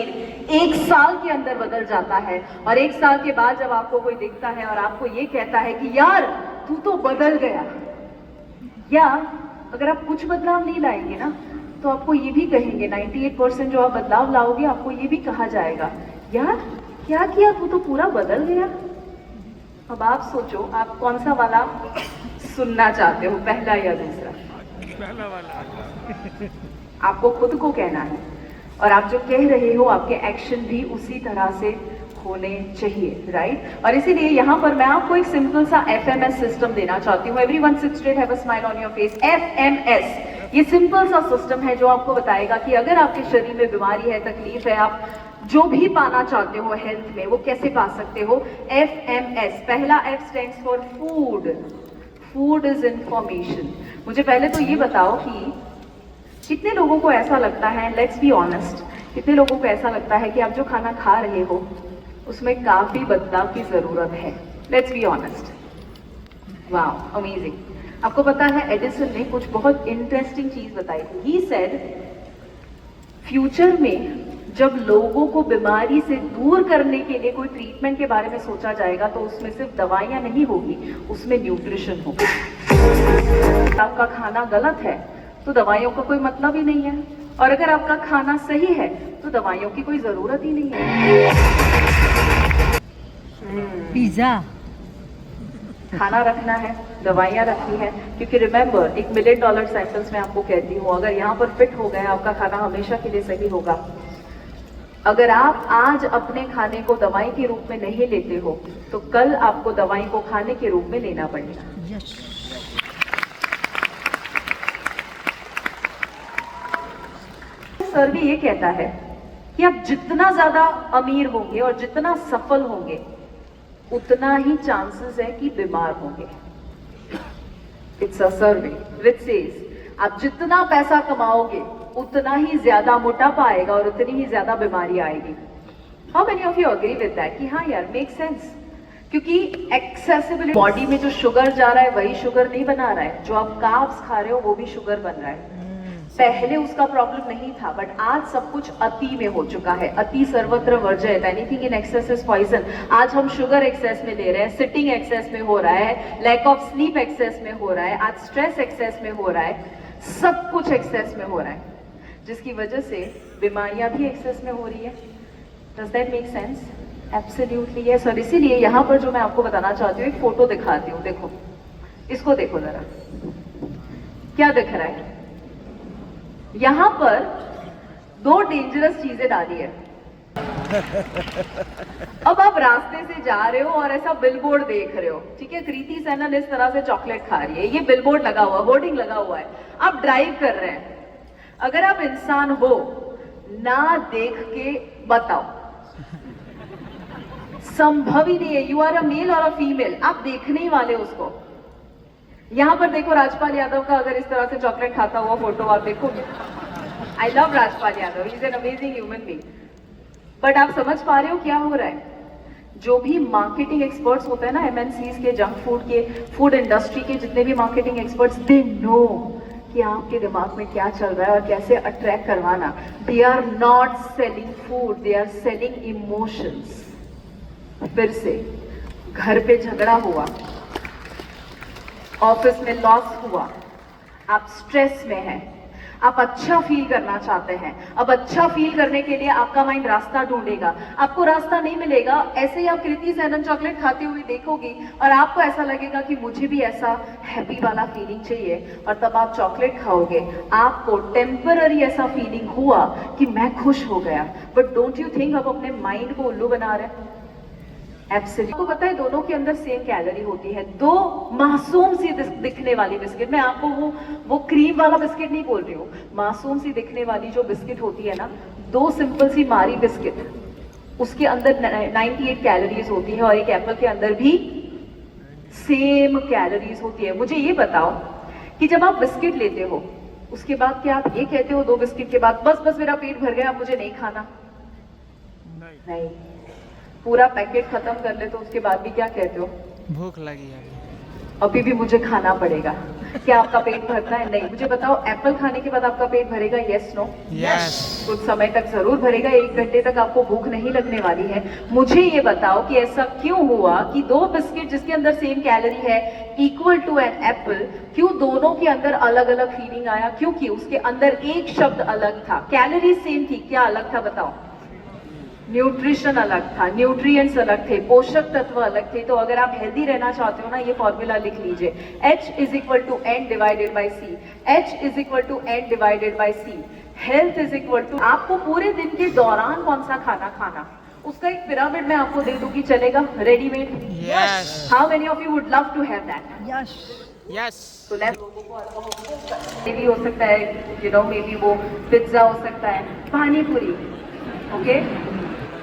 शरीर 1 साल के अंदर बदल जाता है। और 1 साल के बाद जब आपको कोई देखता है और आपको ये कहता है कि यार तू तो बदल गया, या अगर आप कुछ बदलाव नहीं लाएंगे ना तो आपको ये भी कहेंगे, 98% जो आप बदलाव लाओगे आपको ये भी कहा जाएगा, यार क्या किया, तू तो पूरा बदल गया। अब आप सोचो आप कौन सा वाला सुनना चाहते हो, पहला या दूसरा? पहला वाला। आपको खुद को कहना है और आप जो कह रहे हो आपके एक्शन भी उसी तरह से होने चाहिए, राइट? और इसीलिए यहाँ पर मैं आपको एक सिंपल सा FMS सिस्टम देना चाहती हूँ। Everyone seat straight, have a smile on your face. FMS ये सिंपल सा सिस्टम है जो आपको बताएगा कि अगर आपके शरीर में बीमारी है, तकलीफ है, आप जो भी पाना चाहते हो हेल्थ में वो कैसे पा सकते हो। FMS, पहला F stands for food. Food is information. मुझे पहले तो ये बताओ कि कितने लोगों को ऐसा लगता है, लेट्स बी ऑनेस्ट, कितने लोगों को ऐसा लगता है कि आप जो खाना खा रहे हो उसमें काफी बदलाव की जरूरत है? Let's be honest. वाह, अमेजिंग। आपको पता है एडिसन ने कुछ बहुत इंटरेस्टिंग चीज बताई थी। ही सेड फ्यूचर में जब लोगों को बीमारी से दूर करने के लिए कोई ट्रीटमेंट के बारे में सोचा जाएगा तो उसमें सिर्फ दवाइयां नहीं होगी, उसमें न्यूट्रिशन होगी। आपका खाना गलत है तो दवाइयों का कोई मतलब ही नहीं है, और अगर आपका खाना सही है तो दवाइयों की कोई जरूरत ही नहीं है। पिज्जा खाना रखना है, दवाइयां रखनी है, क्योंकि रिमेंबर, एक $1 मिलियन सेंटेंस में आपको कहती हूँ, अगर यहाँ पर फिट हो गया आपका खाना हमेशा के लिए सही होगा। अगर आप आज अपने खाने को दवाई के रूप में नहीं लेते हो तो कल आपको दवाई को खाने के रूप में लेना पड़ेगा। सर्वे ये कहता है कि आप जितना ज्यादा अमीर होंगे और जितना सफल होंगे उतना ही चांसेस है कि बीमार होंगे। It's a survey which says आप जितना पैसा कमाओगे उतना ही ज्यादा मोटापा आएगा और उतनी ही ज्यादा बीमारी आएगी। How many of you agree with that? कि हाँ यार, मेक सेंस, क्योंकि एक्सेसिबिलिटी, बॉडी में जो शुगर जा रहा है वही शुगर नहीं बना रहा है, जो आप कार्ब्स खा रहे हो वो भी शुगर बन रहा है। पहले उसका प्रॉब्लम नहीं था, बट आज सब कुछ अति में हो चुका है। अति सर्वत्र वर्जयत, anything in excess is poison. आज हम शुगर एक्सेस में ले रहे हैं, सिटिंग एक्सेस में हो रहा है, लैक ऑफ स्लीप एक्सेस में हो रहा है, आज स्ट्रेस एक्सेस में हो रहा है, सब कुछ एक्सेस में हो रहा है, जिसकी वजह से बीमारियां भी एक्सेस में हो रही है। Does that make sense? Absolutely yes. और इसीलिए यहाँ पर जो मैं आपको बताना चाहती हूँ, एक फोटो दिखाती हूँ, देखो, इसको देखो जरा, क्या दिख रहा है? यहां पर 2 डेंजरस चीजें डाली है। अब आप रास्ते से जा रहे हो और ऐसा बिलबोर्ड देख रहे हो, ठीक है, कृति सेनन इस तरह से चॉकलेट खा रही है, ये बिलबोर्ड लगा हुआ, होर्डिंग लगा हुआ है, आप ड्राइव कर रहे हैं। अगर आप इंसान हो, ना देख के बताओ, संभव ही नहीं है। यू आर अ मेल और अ फीमेल, आप देखने ही वाले उसको। यहां पर देखो राजपाल यादव का अगर इस तरह से चॉकलेट खाता हुआ फोटो आप देखोगे। I love Rajpal Yadav, he is an amazing human being. But आप समझ पा रहे हो क्या हो रहा है? जो भी मार्केटिंग एक्सपर्ट्स होते हैं ना, MNCs के, जंक फूड के, फूड इंडस्ट्री के जितने भी मार्केटिंग एक्सपर्ट्स, दे नो कि आपके दिमाग में क्या चल रहा है और कैसे अट्रैक्ट करवाना। They are not selling food, they are selling emotions. फिर से घर पे झगड़ा हुआ, ऑफिस में लॉस हुआ, आप स्ट्रेस में हैं, आप अच्छा फील करना चाहते हैं। अब अच्छा फील करने के लिए आपका माइंड रास्ता ढूंढेगा, आपको रास्ता नहीं मिलेगा। ऐसे ही आप कृति सेनन चॉकलेट खाते हुए देखोगी और आपको ऐसा लगेगा कि मुझे भी ऐसा हैप्पी वाला फीलिंग चाहिए, और तब आप चॉकलेट खाओगे, आपको टेम्पररी ऐसा फीलिंग हुआ कि मैं खुश हो गया। बट डोंट यू थिंक आप अपने माइंड को उल्लू बना रहे हैं? एब्सोल्युटली। आपको पता है दोनों के अंदर सेम कैलोरी होती है। 2 मासूम सी दिखने वाली बिस्किट, मैं आपको वो क्रीम वाला बिस्किट नहीं बोल रही हूँ, मासूम सी दिखने वाली जो बिस्किट होती है ना, 2 सिंपल सी मारी बिस्किट, उसके अंदर 98 कैलोरीज होती है, और एक एप्पल के अंदर भी सेम कैलोरीज होती है। मुझे ये बताओ कि जब आप बिस्किट लेते हो उसके बाद क्या आप ये कहते हो 2 बिस्किट के बाद, बस बस मेरा पेट भर गया, मुझे नहीं खाना? नहीं, पूरा पैकेट खत्म कर ले तो उसके बाद भी क्या कहते हो? भूख लगी है। अभी भी मुझे खाना पड़ेगा। क्या आपका पेट भरता है? नहीं। मुझे बताओ, एप्पल खाने के बाद आपका पेट भरेगा? Yes, no? यस। कुछ समय तक जरूर भरेगा, 1 घंटे तक आपको भूख नहीं लगने वाली है। मुझे ये बताओ कि ऐसा क्यों हुआ कि 2 बिस्किट जिसके अंदर सेम कैलोरी है इक्वल टू एन एप्पल, क्यों दोनों के अंदर अलग अलग फीलिंग आया? क्योंकि उसके अंदर एक शब्द अलग था, कैलोरी सेम थी, क्या अलग था बताओ? न्यूट्रिशन अलग था, न्यूट्रिएंट्स अलग थे, पोषक तत्व अलग थे। तो अगर आप हेल्दी रहना चाहते हो ना, ये फॉर्मूला लिख लीजिए, H is equal to N divided by C, H is equal to N divided by C, health is equal to आपको पूरे दिन के दौरान कौन सा खाना खाना, उसका एक पिरामिड मैं आपको दे दूंगी, चलेगा? Readymade? Yes. How many of you would love to have that? Yes. Yes. तो लोगों को भी हो सकता है, यू नो, मे बी वो पिज्जा हो सकता है, पानी पूरी, ओके,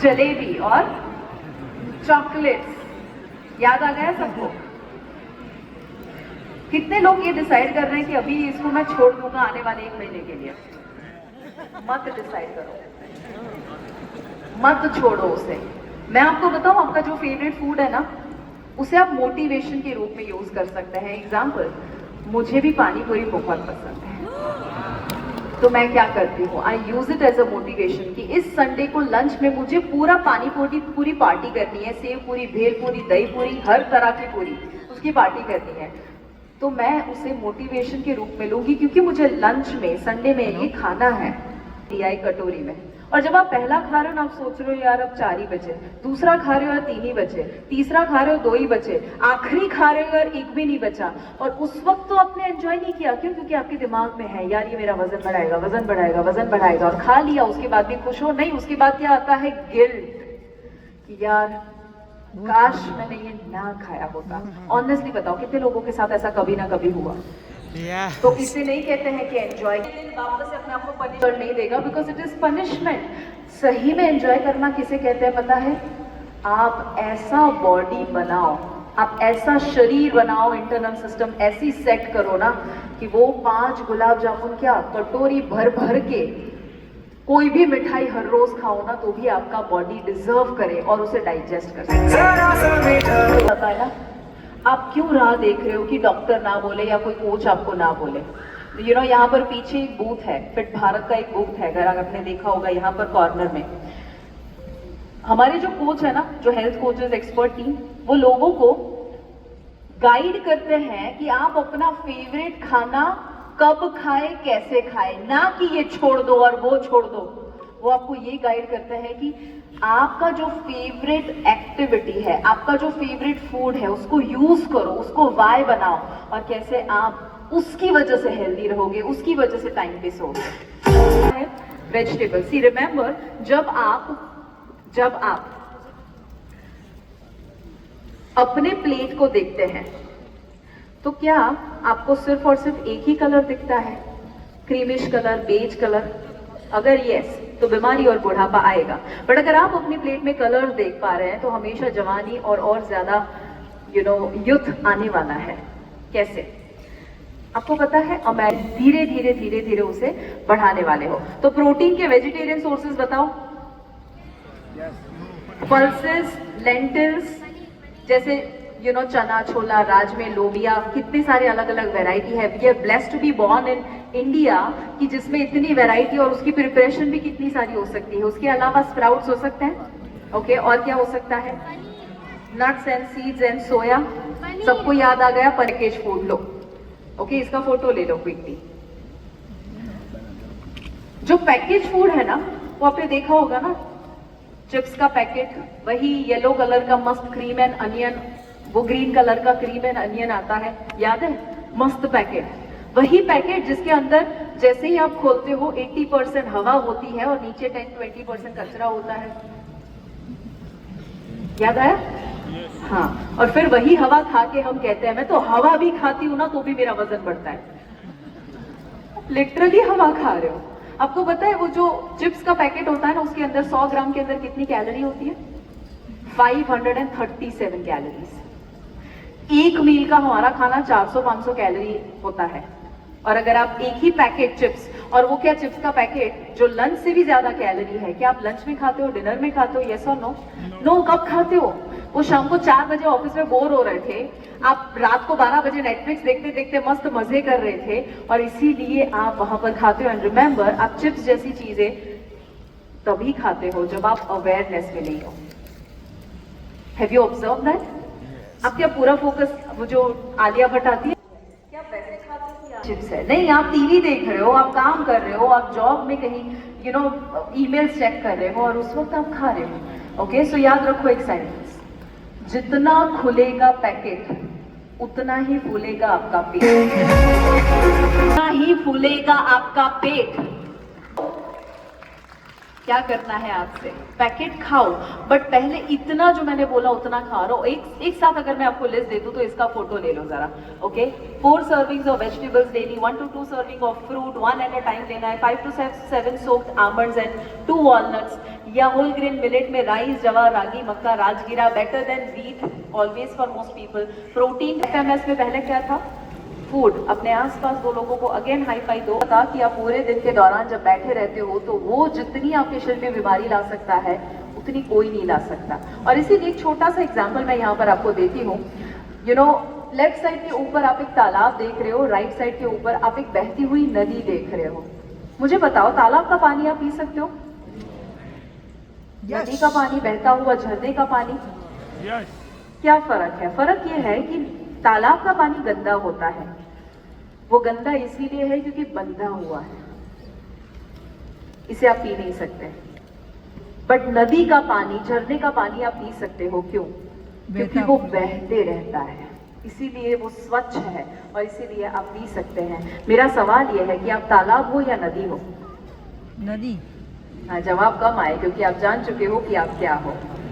जलेबी और चॉकलेट्स। याद आ गया सबको? कितने लोग ये डिसाइड कर रहे हैं कि अभी इसको मैं छोड़ दूंगा आने वाले 1 महीने के लिए? मत डिसाइड करो, मत छोड़ो उसे। मैं आपको बताऊं, आपका जो फेवरेट फूड है ना, उसे आप मोटिवेशन के रूप में यूज कर सकते हैं। एग्जाम्पल, मुझे भी पानी पूरी बहुत पसंद है, तो मैं क्या करती हूँ, I use it as a motivation कि इस संडे को लंच में मुझे पूरा पानी पूरी पार्टी करनी है, सेव पूरी, भेल पूरी, दही पूरी, हर तरह की पूरी, उसकी पार्टी करनी है। तो मैं उसे मोटिवेशन के रूप में लूंगी, क्योंकि मुझे लंच में संडे में ये खाना है, टीआई कटोरी में। और जब आप पहला खा रहे हो ना, आप सोच रहे हो यार अब 4 ही बचे, दूसरा खा रहे हो यार 3 ही बचे, तीसरा खा रहे हो 2 ही बचे, आखिरी खा रहे हो यार 1 भी नहीं बचा, और उस वक्त तो आपने एंजॉय नहीं किया। क्यों? क्योंकि आपके दिमाग में है यार ये मेरा वजन बढ़ाएगा, वजन बढ़ाएगा, वजन बढ़ाएगा, और खा लिया, उसके बाद भी खुश हो नहीं। उसके बाद क्या आता है? गिल्ट, कि यार काश मैंने ये ना खाया होता। ऑनेस्टली बताओ, कितने लोगों के साथ ऐसा कभी ना कभी हुआ? Yes. तो इसे नहीं कहते हैं कि एंजॉय, वापस से अपने आप को पनिश कर नहीं देगा, बिकॉज इट इज पनिशमेंट। सही में एंजॉय करना किसे कहते हैं पता है? आप ऐसा बॉडी बनाओ, आप ऐसा शरीर बनाओ, इंटरनल सिस्टम ऐसी सेट करो ना कि वो 5 गुलाब जामुन क्या कटोरी भर भर के कोई भी मिठाई हर रोज खाओ ना, तो भी आपका बॉडी डिजर्व करे और उसे डाइजेस्ट कर सके। पता है ना, आप क्यों राह देख रहे हो कि डॉक्टर ना बोले या कोई कोच आपको ना बोले? यू नो, यहाँ पर पीछे एक बूथ है, फिट भारत का एक बूथ है, अगर आपने देखा होगा, यहाँ पर कॉर्नर में हमारे जो कोच है ना, जो हेल्थ कोचेस एक्सपर्ट टीम, वो लोगों को गाइड करते हैं कि आप अपना फेवरेट खाना कब खाए, कैसे खाए, ना कि ये छोड़ दो और वो छोड़ दो। वो आपको ये गाइड करते हैं कि आपका जो फेवरेट एक्टिविटी है, आपका जो फेवरेट फूड है, उसको यूज करो, उसको वाई बनाओ, और कैसे आप उसकी वजह से हेल्दी रहोगे, उसकी वजह से टाइम पे सोओगे। वेजिटेबल, सी रिमेंबर, जब आप अपने प्लेट को देखते हैं तो क्या आपको सिर्फ और सिर्फ एक ही कलर दिखता है? Creamish colour, beige colour? अगर यस, तो बीमारी और बुढ़ापा आएगा। बट अगर आप अपनी प्लेट में कलर देख पा रहे हैं तो हमेशा जवानी और ज्यादा युद्ध आने वाला है। कैसे? आपको पता है, धीरे धीरे उसे बढ़ाने वाले हो। तो प्रोटीन के वेजिटेरियन सोर्सेज बताओ। पल्सेस, लेंटिल्स, जैसे चना, छोला, राजमे, लोबिया, कितने सारे अलग अलग वैरायटी है। We are blessed to be born in India कि जिसमें इतनी वैरायटी और उसकी प्रिपरेशन भी कितनी सारी हो सकती है। उसके अलावा स्प्राउट्स हो सकते हैं, ओके, और क्या हो सकता है? नट्स एंड सीड्स एंड सोया। सबको याद आ गया पैकेज फूड। लो, ओके, इसका फोटो ले लो क्विकली। जो पैकेज फूड है ना, वो आपने देखा होगा ना, चिप्स का पैकेट, वही येलो कलर का मस्त क्रीम एंड अनियन, वो ग्रीन कलर का क्रीम एंड अनियन आता है, याद है? मस्त पैकेट। वही पैकेट जिसके अंदर जैसे ही आप खोलते हो 80% हवा होती है और नीचे 10-20% कचरा होता है। याद आया? हाँ, और फिर वही हवा खा के हम कहते हैं मैं तो हवा भी खाती हूं ना तो भी मेरा वजन बढ़ता है। लिटरली हवा खा रहे हो। आपको पता है वो जो चिप्स का पैकेट होता है ना, उसके अंदर 100 ग्राम के अंदर कितनी कैलोरी होती है? 537 कैलोरीज। एक मील का हमारा खाना 400-500 कैलोरी होता है। और अगर आप एक ही पैकेट चिप्स और वो क्या चिप्स का पैकेट जो लंच से भी ज्यादा कैलोरी है, क्या आप लंच में खाते हो, डिनर में खाते हो, यस और नो? नो, कब खाते हो? वो शाम को 4 बजे ऑफिस में बोर हो रहे थे, आप रात को 12 बजे नेटफ्लिक्स देखते देखते मस्त मजे कर रहे थे और इसीलिए आप वहां पर खाते हो। एंड रिमेंबर, आप चिप्स जैसी चीजें तभी खाते हो जब आप अवेयरनेस में नहीं हो। Have you observe that? आप क्या पूरा फोकस वो जो आलिया भट्ट आती है, क्या पैसे खाते हो या चिप्स है? नहीं, आप टीवी देख रहे हो, आप काम कर रहे हो, आप जॉब में कहीं ईमेल्स चेक कर रहे हो और उस वक्त आप खा रहे हो। ओके, सो याद रखो एक सेंटेंस, जितना खुलेगा पैकेट उतना ही फूलेगा आपका पेट। उतना ही फूलेगा आपका पेट। क्या करना है आपसे? पैकेट खाओ, बट पहले इतना जो मैंने बोला उतना खा रहा हो। एक साथ अगर मैं आपको लिस्ट दे दूं तो इसका फोटो ले लो जरा। Okay, 4 servings of vegetables daily, 1 to 2 serving of fruit, 1 at a time लेना है, 5 to 7 soaked almonds and 2 walnuts, या होल ग्रेन मिलेट में राइस, जवार, रागी, मक्का, राजगीरा, better than wheat always for most people. Protein FMS में पहले क्या था? फूड। अपने आसपास 2 लोगों को अगेन हाई फाई दो, बता कि आप पूरे दिन के दौरान जब बैठे रहते हो तो वो जितनी आपके शरीर में बीमारी ला सकता है उतनी कोई नहीं ला सकता। और इसीलिए एक छोटा सा एग्जाम्पल मैं यहाँ पर आपको देती हूँ। लेफ्ट साइड के ऊपर आप एक तालाब देख रहे हो, राइट साइड के ऊपर आप एक बहती हुई नदी देख रहे हो। मुझे बताओ, तालाब का पानी आप पी सकते हो? नदी का पानी, बहता हुआ झरने का पानी, क्या फर्क है? फर्क ये है कि तालाब का पानी गंदा होता है। वो गंदा इसीलिए है क्योंकि बंधा हुआ है, इसे आप पी नहीं सकते। बट नदी का पानी, झरने का पानी आप पी सकते हो। क्यों? क्योंकि वो बहते रहता है, इसीलिए वो स्वच्छ है और इसीलिए आप पी सकते हैं। मेरा सवाल ये है कि आप तालाब हो या नदी हो? नदी। हाँ, जवाब कम आए क्योंकि आप जान चुके हो कि आप क्या हो।